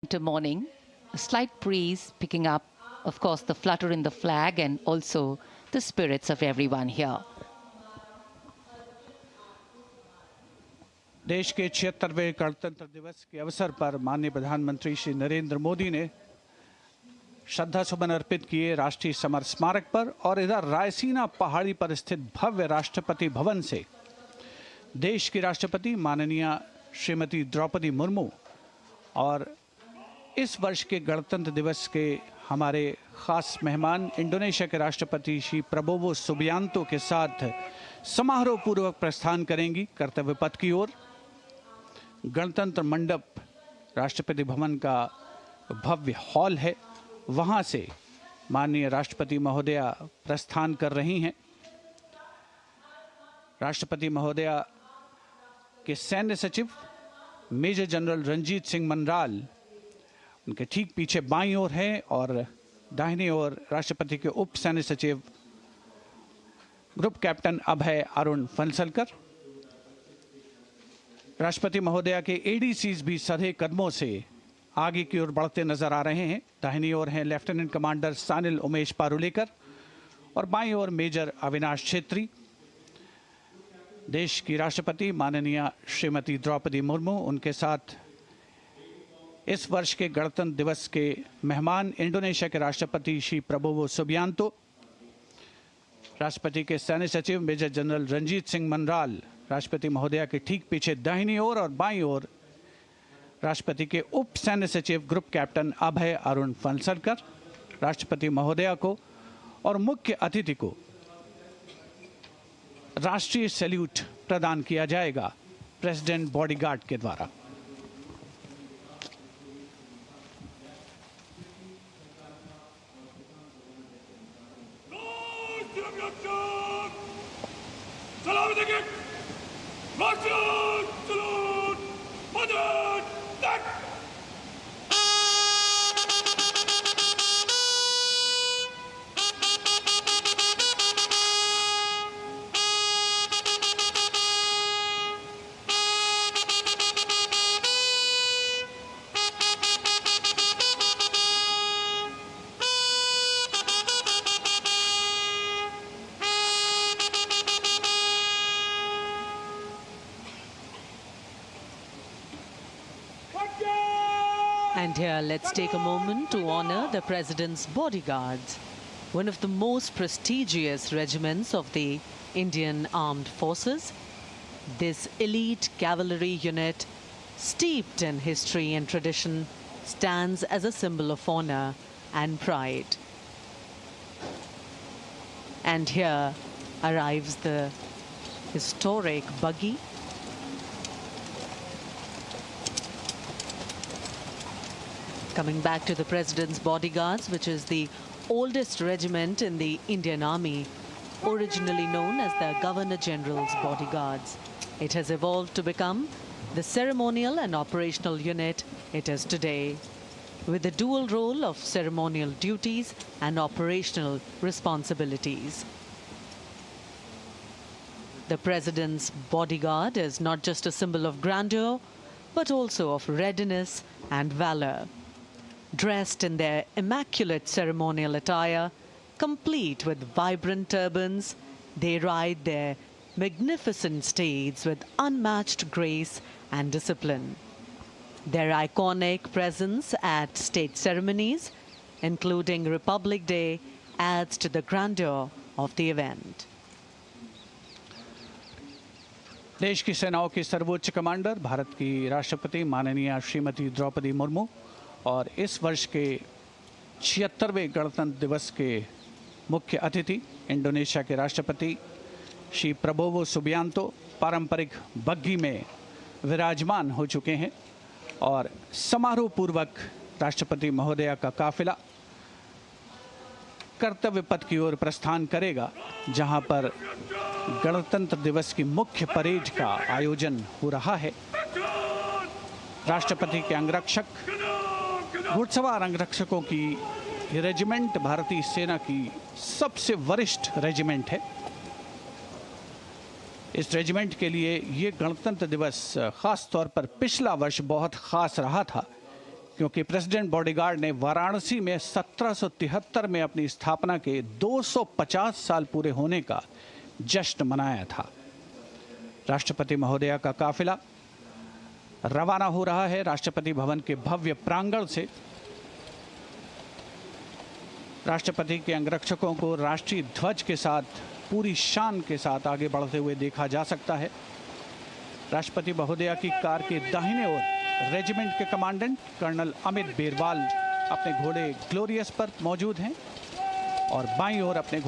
winter morning, a slight breeze picking up, of course, the flutter in the flag and also the spirits of everyone here. देश के 76वें गणतंत्र दिवस के अवसर पर माननीय प्रधानमंत्री श्री नरेंद्र मोदी ने श्रद्धा सुमन अर्पित किए राष्ट्रीय समर स्मारक पर और इधर रायसीना पहाड़ी पर स्थित भव्य राष्ट्रपति भवन से देश की राष्ट्रपति माननीय श्रीमती द्रौपदी मुर्मू और इस वर्ष के गणतंत्र दिवस के हमारे खास मेहमान इंडोनेशिया के राष्ट्रपति श्री प्रबोवो सुबियांतो के साथ समारोह पूर्वक प्रस्थान करेंगी कर्तव्य पथ की ओर। गणतंत्र मंडप राष्ट्रपति भवन का भव्य हॉल है, वहां से माननीय राष्ट्रपति महोदया प्रस्थान कर रही हैं। राष्ट्रपति महोदया के सैन्य सचिव मेजर जनरल रंजीत सिंह मनराल उनके ठीक पीछे बाईं ओर है और दाहिनी ओर राष्ट्रपति के उप सैन्य सचिव ग्रुप कैप्टन अभय अरुण फंसलकर। राष्ट्रपति महोदया के एडीसीज भी सधे कदमों से आगे की ओर बढ़ते नजर आ रहे हैं। दाहिनी ओर हैं लेफ्टिनेंट कमांडर सानिल उमेश पारुलेकर और बाईं ओर मेजर अविनाश छेत्री। देश की राष्ट्रपति माननीय श्रीमती द्रौपदी मुर्मू, उनके साथ इस वर्ष के गणतंत्र दिवस के मेहमान इंडोनेशिया के राष्ट्रपति श्री प्रबोवो सुबियांतो, राष्ट्रपति के सैन्य सचिव मेजर जनरल रंजीत सिंह मनराल, राष्ट्रपति महोदया के ठीक पीछे दाहिनी ओर और बाईं ओर राष्ट्रपति के उप सैन्य सचिव ग्रुप कैप्टन अभय अरुण फंसलकर। राष्ट्रपति महोदया को और मुख्य अतिथि को राष्ट्रीय सैल्यूट प्रदान किया जाएगा प्रेसिडेंट बॉडीगार्ड के द्वारा। And here, let's take a moment to honor the President's bodyguards, one of the most prestigious regiments of the Indian Armed Forces. This elite cavalry unit, steeped in history and tradition, stands as a symbol of honor and pride. And here arrives the historic buggy. Coming back to the President's Bodyguards, which is the oldest regiment in the Indian Army, originally known as the Governor General's Bodyguards. It has evolved to become the ceremonial and operational unit it is today, with the dual role of ceremonial duties and operational responsibilities. The President's Bodyguard is not just a symbol of grandeur, but also of readiness and valor. Dressed in their immaculate ceremonial attire, complete with vibrant turbans, they ride their magnificent steeds with unmatched grace and discipline. Their iconic presence at state ceremonies, including Republic Day, adds to the grandeur of the event. देश की सेनाओं की सर्वोच्च commander Bharat की राष्ट्रपति माननीय श्रीमती द्रौपदी मुर्मू और इस वर्ष के 76वें गणतंत्र दिवस के मुख्य अतिथि इंडोनेशिया के राष्ट्रपति श्री प्रबोवो सुबियांतो पारंपरिक बग्घी में विराजमान हो चुके हैं और समारोह पूर्वक राष्ट्रपति महोदया का काफिला कर्तव्य पथ की ओर प्रस्थान करेगा, जहां पर गणतंत्र दिवस की मुख्य परेड का आयोजन हो रहा है। राष्ट्रपति के अंगरक्षक, घुड़सवार अंगरक्षकों की ये रेजिमेंट भारतीय सेना की सबसे वरिष्ठ रेजिमेंट है। इस रेजिमेंट के लिए ये गणतंत्र दिवस खास तौर पर पिछला वर्ष बहुत ख़ास रहा था, क्योंकि प्रेसिडेंट बॉडीगार्ड ने वाराणसी में 1773 में अपनी स्थापना के 250 साल पूरे होने का जश्न मनाया था। राष्ट्रपति महोदया का काफिला रवाना हो रहा है राष्ट्रपति भवन के भव्य प्रांगण से। राष्ट्रपति के अंगरक्षकों को राष्ट्रीय ध्वज के साथ पूरी शान के साथ आगे बढ़ते हुए देखा जा सकता है। राष्ट्रपति महोदया की कार के दाहिने ओर रेजिमेंट के कमांडेंट कर्नल अमित बेरवाल अपने घोड़े ग्लोरियस पर मौजूद हैं और बाईं ओर अपने